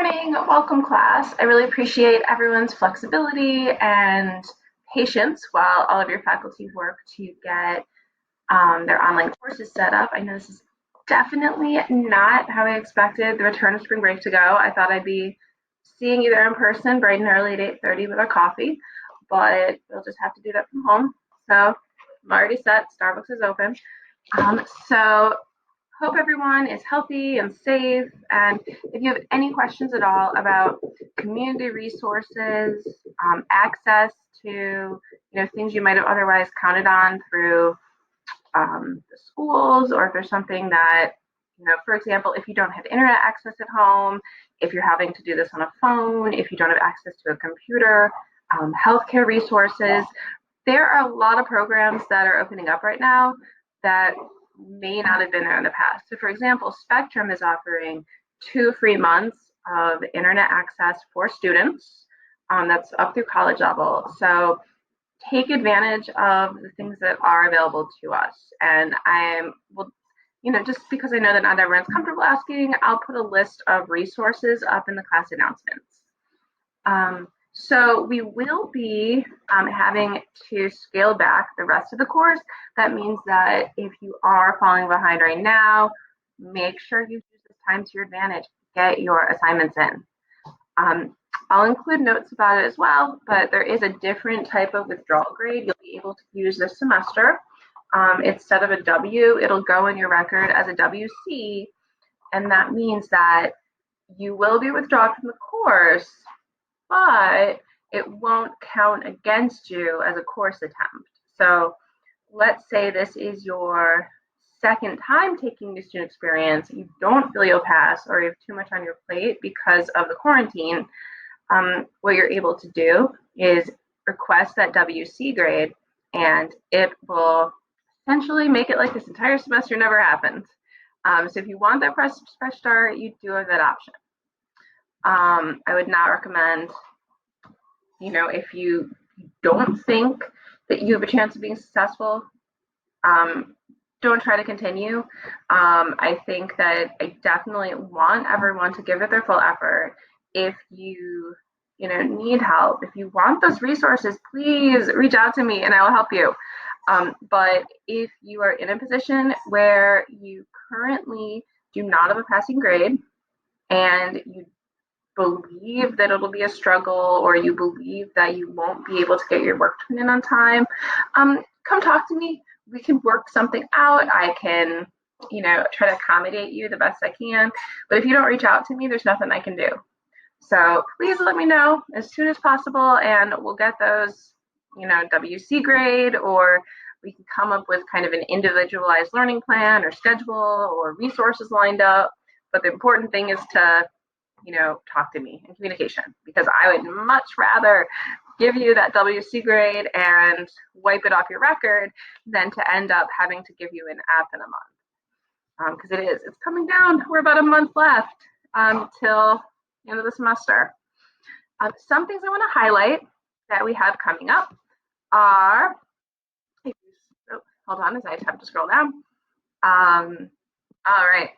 morning. Welcome, class. I really appreciate everyone's flexibility and patience while all of your faculty work to get their online courses set up. I know this is definitely not how I expected the return of spring break to go. I thought I'd be seeing you there in person bright and early at 8:30 with our coffee, but we'll just have to do that from home. So I'm already set. Starbucks is open. So hope everyone is healthy and safe. And if you have any questions at all about community resources, access to things you might have otherwise counted on through the schools, or if there's something that for example, if you don't have internet access at home, if you're having to do this on a phone, if you don't have access to a computer, healthcare resources, there are a lot of programs that are opening up right now that may not have been there in the past. So for example, Spectrum is offering 2 free months of internet access for students. That's up through college level. So take advantage of the things that are available to us. And just because I know that not everyone's comfortable asking, I'll put a list of resources up in the class announcements. So we will be having to scale back the rest of the course. That means that if you are falling behind right now, make sure you use this time to your advantage. Get your assignments in. I'll include notes about it as well, but there is a different type of withdrawal grade you'll be able to use this semester. Instead of a W, it'll go in your record as a WC, and that means that you will be withdrawn from the course, but it won't count against you as a course attempt. So let's say this is your second time taking new student experience, you don't feel you'll pass, or you have too much on your plate because of the quarantine. What you're able to do is request that WC grade, and it will essentially make it like this entire semester never happened. So if you want that fresh start, you do have that option. I would not recommend, if you don't think that you have a chance of being successful, don't try to continue. I think that I definitely want everyone to give it their full effort. If you need help, if you want those resources, please reach out to me and I will help you. But if you are in a position where you currently do not have a passing grade and you believe that it'll be a struggle, or you believe that you won't be able to get your work turned in on time, come talk to me. We can work something out. I can, try to accommodate you the best I can. But if you don't reach out to me, there's nothing I can do. So please let me know as soon as possible, and we'll get those, WC grade, or we can come up with kind of an individualized learning plan or schedule or resources lined up. But the important thing is to, talk to me in communication, because I would much rather give you that WC grade and wipe it off your record than to end up having to give you an F in a month. Because it's coming down. We're about a month left till the end of the semester. Some things I want to highlight that we have coming up are, hold on as I have to scroll down. All right.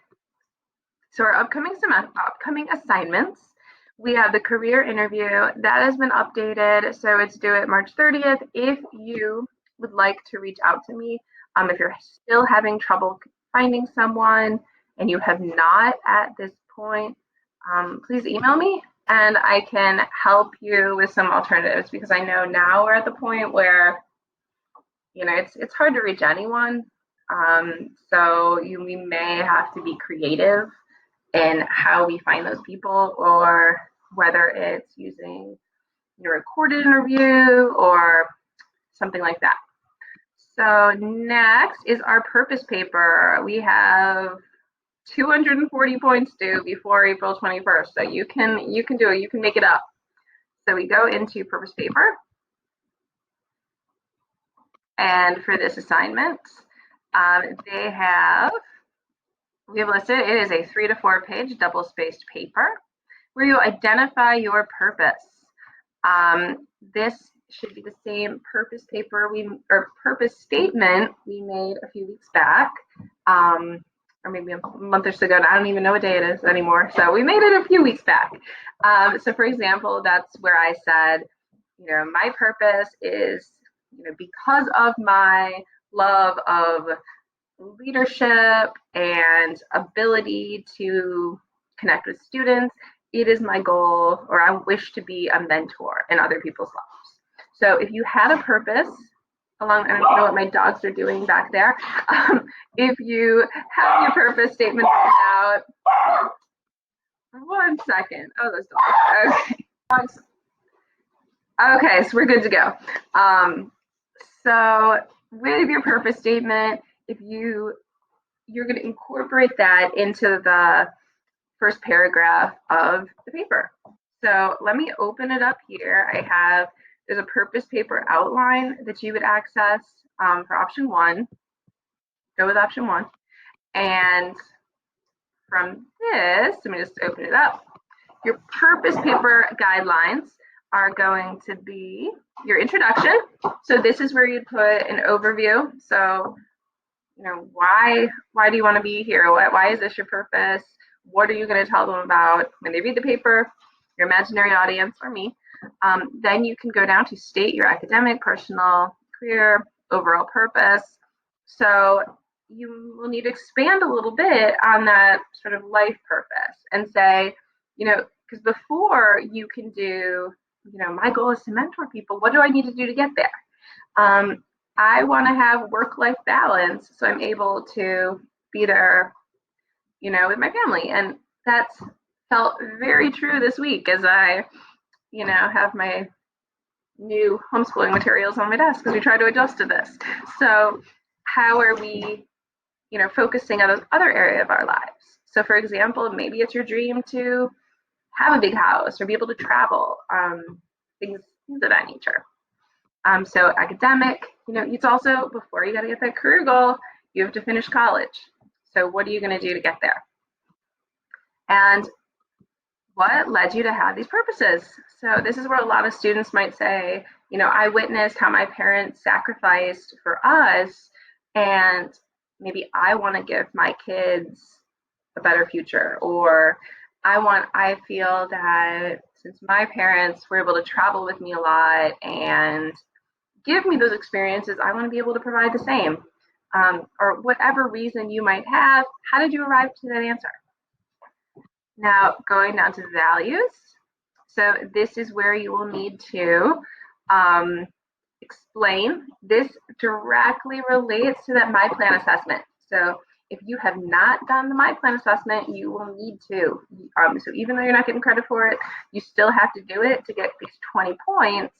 So our upcoming assignments, we have the career interview that has been updated. So it's due at March 30th. If you would like to reach out to me, if you're still having trouble finding someone and you have not at this point, please email me and I can help you with some alternatives, because I know now we're at the point where, it's hard to reach anyone. So we may have to be creative in how we find those people, or whether it's using a recorded interview or something like that. So next is our purpose paper. We have 240 points due before April 21st. So you can do it, you can make it up. So we go into purpose paper. And for this assignment, we have listed, it is a 3 to 4 page double-spaced paper where you identify your purpose. This should be the same purpose paper or purpose statement we made a few weeks back. or maybe a month or so ago. And I don't even know what day it is anymore. So we made it a few weeks back. So for example, that's where I said, my purpose is, because of my love of leadership and ability to connect with students, it is my goal, or I wish to be a mentor in other people's lives. So if you had a purpose along, I don't know what my dogs are doing back there. If you have your purpose statement out, one second. Oh, those dogs. Okay. Dogs. Okay, so we're good to go. So with your purpose statement, if you're going to incorporate that into the first paragraph of the paper. So let me open it up here. There's a purpose paper outline that you would access for option one. Go with option one. And from this, let me just open it up. Your purpose paper guidelines are going to be your introduction. So this is where you'd put an overview. So, why do you want to be here? Why is this your purpose? What are you going to tell them about when they read the paper, your imaginary audience, or me? Then you can go down to state your academic, personal, career, overall purpose. So you will need to expand a little bit on that sort of life purpose and say, because before you can do, my goal is to mentor people. What do I need to do to get there? I want to have work-life balance, so I'm able to be there, with my family. And that's felt very true this week as I, have my new homeschooling materials on my desk because we try to adjust to this. So how are we, focusing on other area of our lives? So for example, maybe it's your dream to have a big house or be able to travel, things of that nature. So academic, it's also, before you got to get that career goal, you have to finish college. So what are you going to do to get there? And what led you to have these purposes? So this is where a lot of students might say, I witnessed how my parents sacrificed for us, and maybe I want to give my kids a better future, or I feel that since my parents were able to travel with me a lot and give me those experiences, I want to be able to provide the same. Or whatever reason you might have, how did you arrive to that answer? Now, going down to values. So this is where you will need to explain. This directly relates to that My Plan assessment. So if you have not done the My Plan assessment, you will need to. So even though you're not getting credit for it, you still have to do it to get these 20 points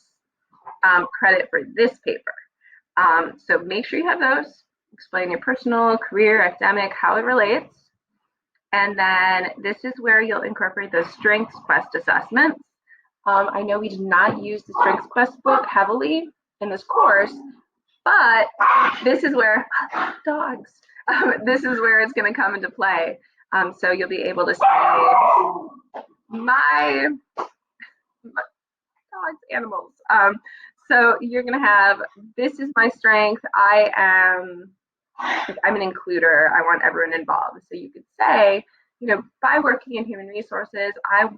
credit for this paper. So make sure you have those. Explain your personal, career, academic, how it relates. And then this is where you'll incorporate those Strengths Quest assessments. I know we did not use the Strengths Quest book heavily in this course, but this is where, dogs, this is where it's going to come into play. So you'll be able to say, my dogs, animals. So you're going to have, this is my strength. I'm an includer. I want everyone involved. So you could say, by working in human resources, I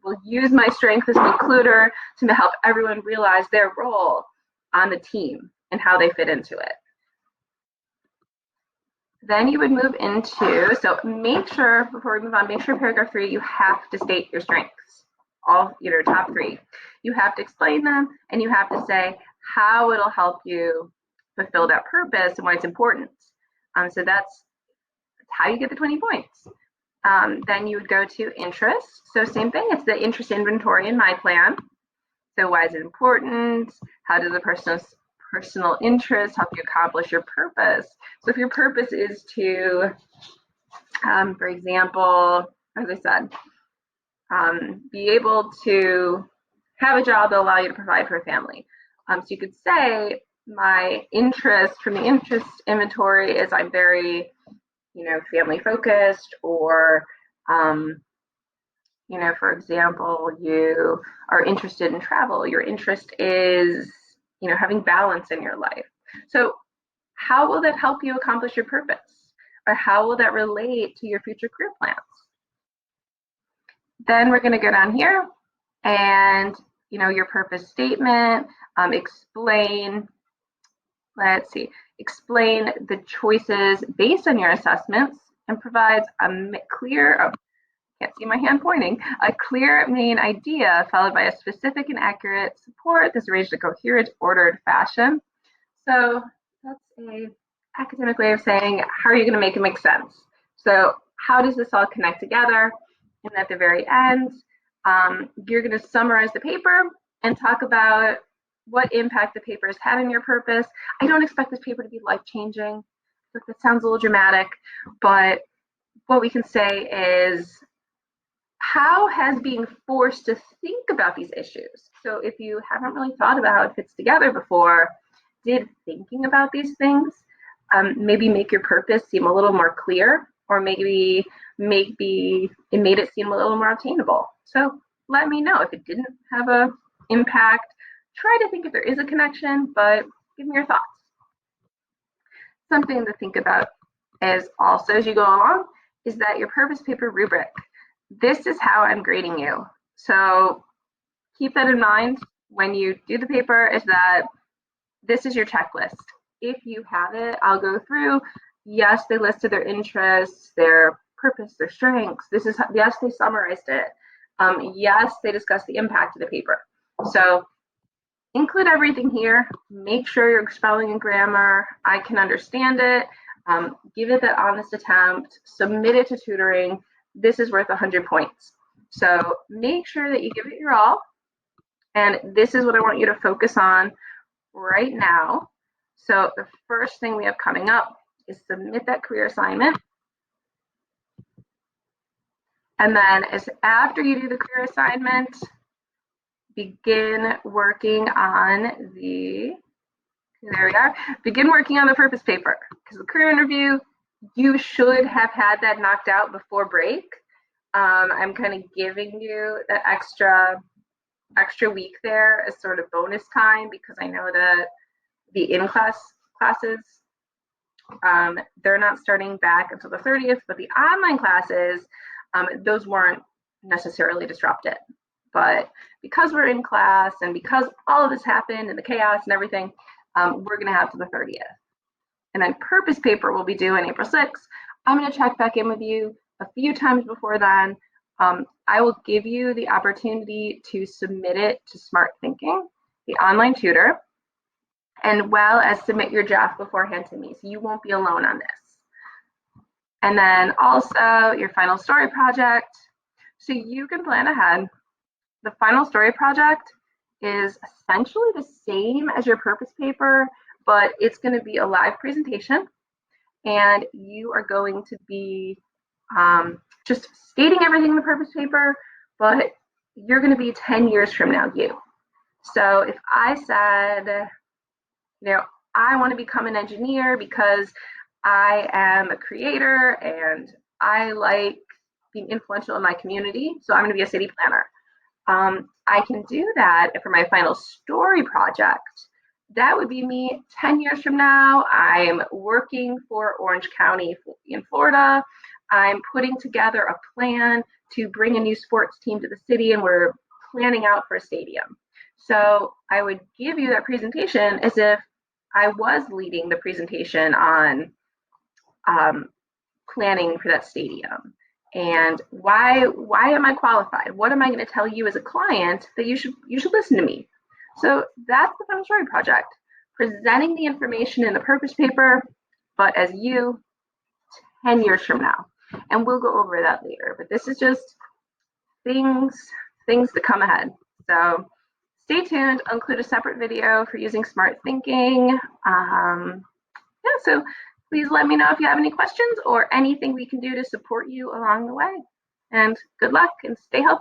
will use my strength as an includer to help everyone realize their role on the team and how they fit into it. Then you would move into, so make sure, before we move on, make sure paragraph 3, you have to state your strengths, all your top 3. You have to explain them, and you have to say how it'll help you fulfill that purpose and why it's important. So that's how you get the 20 points. Then you would go to interest. So same thing, it's the interest inventory in My Plan. So why is it important? How does the personal interest help you accomplish your purpose? So if your purpose is to, for example, as I said, be able to have a job that allow you to provide for a family. So you could say my interest from the interest inventory is I'm very, family focused, or, for example, you are interested in travel. Your interest is, having balance in your life. So how will that help you accomplish your purpose? Or how will that relate to your future career plans? Then we're going to go down here and, your purpose statement, explain the choices based on your assessments and provides a clear, oh, can't see my hand pointing, a clear main idea followed by a specific and accurate support that's arranged in a coherent, ordered fashion. So that's a academic way of saying, how are you going to make it make sense? So how does this all connect together? And at the very end, you're going to summarize the paper and talk about what impact the paper has had on your purpose. I don't expect this paper to be life-changing. That sounds a little dramatic, but what we can say is, how has being forced to think about these issues? So if you haven't really thought about how it fits together before, did thinking about these things maybe make your purpose seem a little more clear, or maybe it made it seem a little more obtainable? So let me know if it didn't have an impact. Try to think if there is a connection, but give me your thoughts. Something to think about is also, as you go along, is that your purpose paper rubric. This is how I'm grading you. So keep that in mind when you do the paper, is that this is your checklist. If you have it, I'll go through. Yes, they listed their interests, their purpose, their strengths. Yes, they summarized it. Yes, they discussed the impact of the paper. So include everything here. Make sure your spelling and grammar, I can understand it. Give it that honest attempt. Submit it to tutoring. This is worth 100 points. So make sure that you give it your all. And this is what I want you to focus on right now. So the first thing we have coming up is submit that career assignment. And then after you do the career assignment, begin working on begin working on the purpose paper. Because the career interview, you should have had that knocked out before break. I'm kind of giving you that extra week there as sort of bonus time, because I know that the in-class classes, they're not starting back until the 30th, but the online classes, those weren't necessarily disrupted. But because we're in class and because all of this happened and the chaos and everything, we're going to have to the 30th. And then purpose paper will be due on April 6th. I'm going to check back in with you a few times before then. I will give you the opportunity to submit it to Smart Thinking, the online tutor, and well as submit your draft beforehand to me, so you won't be alone on this. And then also your final story project. So you can plan ahead. The final story project is essentially the same as your purpose paper, but it's going to be a live presentation, and you are going to be just stating everything in the purpose paper, but you're going to be 10 years from now, you. So if I said, I want to become an engineer because I am a creator and I like being influential in my community, so I'm going to be a city planner. I can do that for my final story project. That would be me 10 years from now. I'm working for Orange County in Florida. I'm putting together a plan to bring a new sports team to the city, and we're planning out for a stadium. So I would give you that presentation as if I was leading the presentation on planning for that stadium. And why am I qualified? What am I going to tell you as a client that you should listen to me? So that's the final story project, presenting the information in the purpose paper, but as you 10 years from now. And we'll go over that later, but this is just things to come ahead. So stay tuned. I'll include a separate video for using Smart Thinking. So please let me know if you have any questions or anything we can do to support you along the way. And good luck and stay healthy.